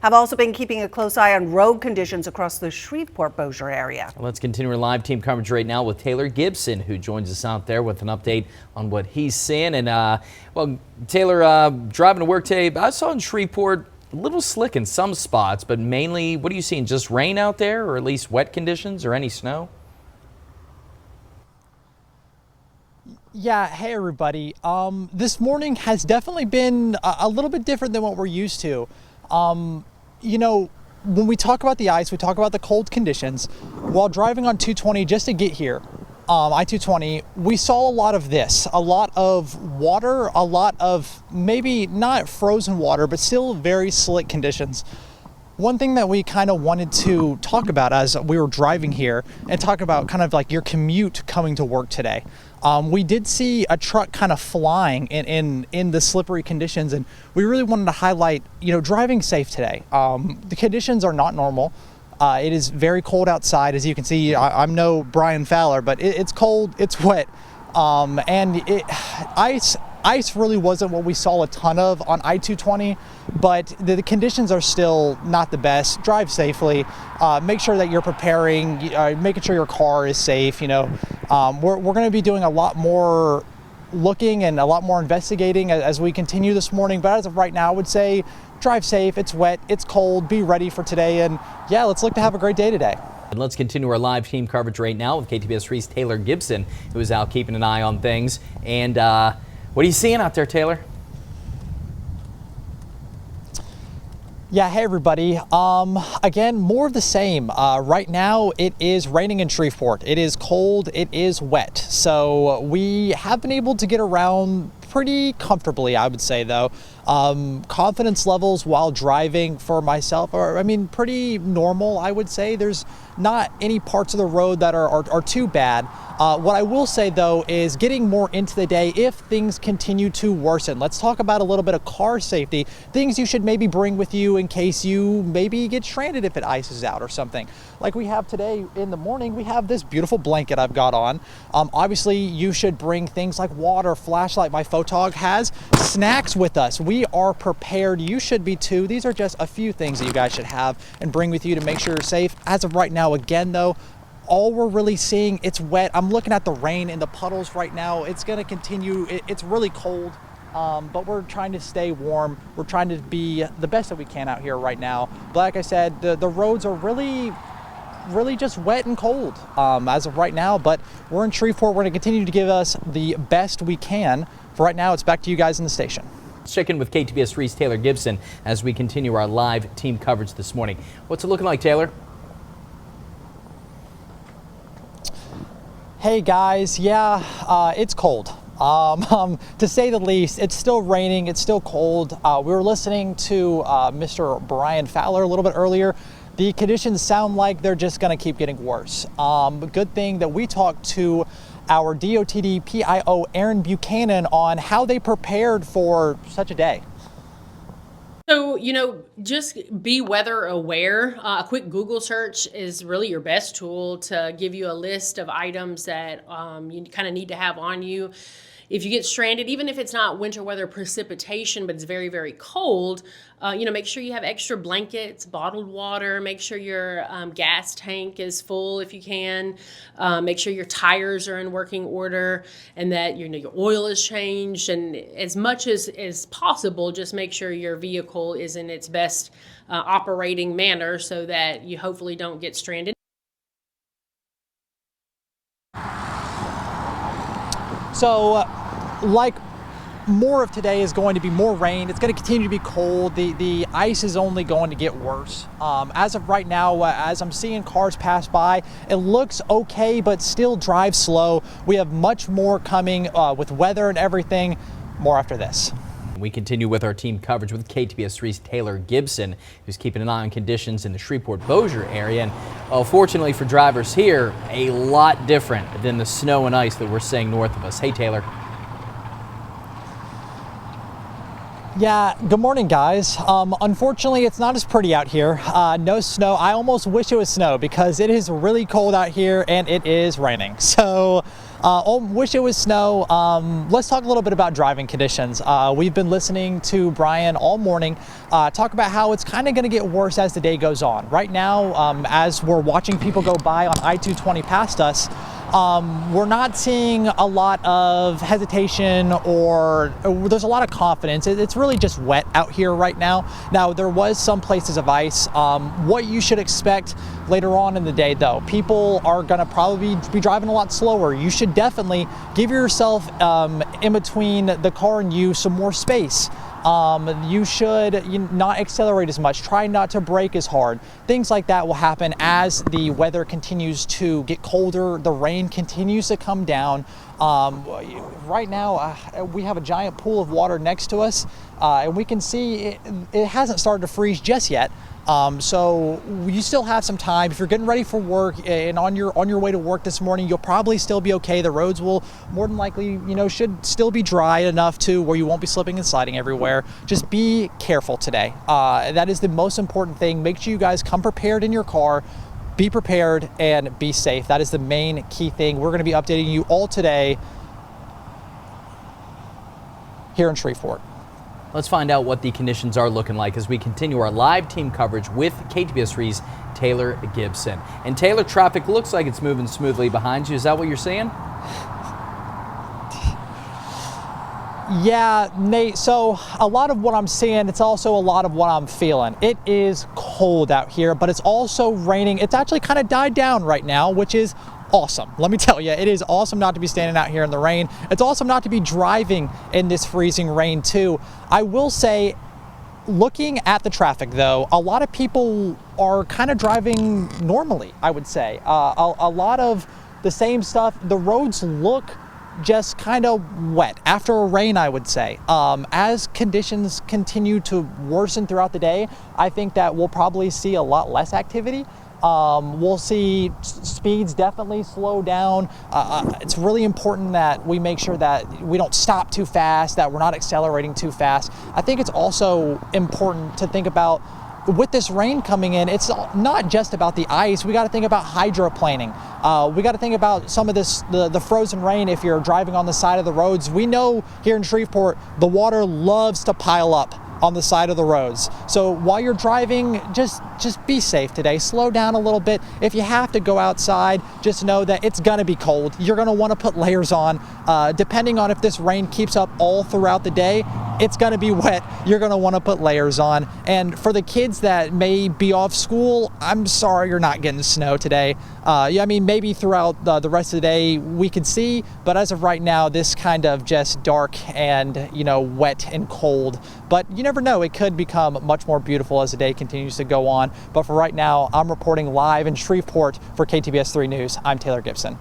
Have also been keeping a close eye on road conditions across the Shreveport Bossier area. Let's continue our live team coverage right now with Taylor Gibson, who joins us out there with an update on what he's seeing. And well, Taylor, driving to work today, I saw in Shreveport a little slick in some spots, but mainly, what are you seeing? Just rain out there, or at least wet conditions, or any snow? Yeah, hey everybody. This morning has definitely been a little bit different than what we're used to. You know, when we talk about the ice, we talk about the cold conditions. While driving on 220 just to get here, I-220, we saw a lot of this, a lot of water, a lot of maybe not frozen water, but still very slick conditions. One thing that we kind of wanted to talk about as we were driving here and talk about kind of like your commute coming to work today. We did see a truck kind of flying in the slippery conditions, and we really wanted to highlight, you know, driving safe today. The conditions are not normal. It is very cold outside. As you can see, I'm no Brian Fowler, but it's cold, it's wet, and ice really wasn't what we saw a ton of on I-220, but the conditions are still not the best. Drive safely, make sure that you're preparing, making sure your car is safe. You know, we're going to be doing a lot more looking and a lot more investigating as we continue this morning, but as of right now, I would say drive safe. It's wet, it's cold, be ready for today, and yeah, let's look to have a great day today. And let's continue our live team coverage right now with KTBS 3's Taylor Gibson, who is out keeping an eye on things. And what are you seeing out there, Taylor? Yeah, hey everybody. Again, more of the same. Right now it is raining in Shreveport. It is cold, it is wet. So we have been able to get around pretty comfortably, I would say, though. Confidence levels while driving for myself are, I mean, pretty normal, I would say. There's not any parts of the road that are too bad. What I will say, though, is getting more into the day if things continue to worsen. Let's talk about a little bit of car safety, things you should maybe bring with you in case you maybe get stranded if it ices out or something. Like we have today in the morning, we have this beautiful blanket I've got on. Obviously, you should bring things like water, flashlight. My photog has snacks with us. We are prepared. You should be too. These are just a few things that you guys should have and bring with you to make sure you're safe. As of right now, again, though, all we're really seeing, it's wet. I'm looking at the rain and the puddles right now. It's going to continue. It's really cold, but we're trying to stay warm. We're trying to be the best that we can out here right now. But like I said, the roads are really just wet and cold as of right now, but we're in Shreveport. We're going to continue to give us the best we can. For right now, it's back to you guys in the station. Let's check in with KTBS 3's Taylor Gibson as we continue our live team coverage this morning. What's it looking like, Taylor? Hey guys, yeah, it's cold. To say the least. It's still raining, it's still cold. We were listening to Mr. Brian Fowler a little bit earlier. The conditions sound like they're just gonna keep getting worse. Good thing that we talked to our DOTD PIO Aaron Buchanan on how they prepared for such a day. So, you know, just be weather aware. A quick Google search is really your best tool to give you a list of items that you kind of need to have on you. If you get stranded, even if it's not winter weather precipitation, but it's very, very cold, you know, make sure you have extra blankets, bottled water, make sure your gas tank is full if you can, make sure your tires are in working order and that your oil is changed. And as much as possible, just make sure your vehicle is in its best operating manner so that you hopefully don't get stranded. So, like more of today is going to be more rain. It's going to continue to be cold. The ice is only going to get worse. As of right now, as I'm seeing cars pass by, it looks okay, but still drive slow. We have much more coming with weather and everything. More after this. We continue with our team coverage with KTBS 3's Taylor Gibson, who's keeping an eye on conditions in the Shreveport Bossier area. And fortunately for drivers here, a lot different than the snow and ice that we're seeing north of us. Hey, Taylor. Yeah, good morning, guys. Unfortunately, it's not as pretty out here. No snow. I almost wish it was snow because it is really cold out here and it is raining. So, wish it was snow. Let's talk a little bit about driving conditions. We've been listening to Brian all morning talk about how it's kind of going to get worse as the day goes on. Right now, as we're watching people go by on I-220 past us, we're not seeing a lot of hesitation or there's a lot of confidence. It's really just wet out here right now. Now, there was some places of ice. What you should expect later on in the day, though, people are going to probably be driving a lot slower. You should definitely give yourself in between the car and you some more space. You should not accelerate as much, try not to brake as hard. Things like that will happen as the weather continues to get colder, the rain continues to come down. Right now, we have a giant pool of water next to us, and we can see it hasn't started to freeze just yet. So you still have some time. If you're getting ready for work and on your way to work this morning, you'll probably still be okay. The roads will more than likely, should still be dry enough to where you won't be slipping and sliding everywhere. Just be careful today. That is the most important thing. Make sure you guys come prepared in your car. Be prepared and be safe. That is the main key thing. We're going to be updating you all today here in Shreveport. Let's find out what the conditions are looking like as we continue our live team coverage with KTBS 3's Taylor Gibson. And Taylor, traffic looks like it's moving smoothly behind you. Is that what you're saying? Yeah, Nate, so a lot of what I'm seeing, it's also a lot of what I'm feeling. It is cold out here, but it's also raining. It's actually kind of died down right now, which is awesome. Let me tell you, it is awesome not to be standing out here in the rain. It's awesome not to be driving in this freezing rain too. I will say, looking at the traffic though, a lot of people are kind of driving normally, I would say. A lot of the same stuff. The roads look just kind of wet after a rain, I would say. As conditions continue to worsen throughout the day, I think that we'll probably see a lot less activity. We'll see speeds definitely slow down. It's really important that we make sure that we don't stop too fast, that we're not accelerating too fast. I think it's also important to think about with this rain coming in, it's not just about the ice. We got to think about hydroplaning. We got to think about some of this, the frozen rain if you're driving on the side of the roads. We know here in Shreveport, the water loves to pile up on the side of the roads. So while you're driving, just be safe today. Slow down a little bit. If you have to go outside, just know that it's gonna be cold. You're gonna wanna put layers on. Depending on if this rain keeps up all throughout the day, it's gonna be wet. You're gonna wanna put layers on. And for the kids that may be off school, I'm sorry you're not getting snow today. Yeah, I mean, maybe throughout the rest of the day we could see, but as of right now, this kind of just dark and, wet and cold. But you never know, it could become much more beautiful as the day continues to go on. But for right now, I'm reporting live in Shreveport for KTBS 3 News. I'm Taylor Gibson.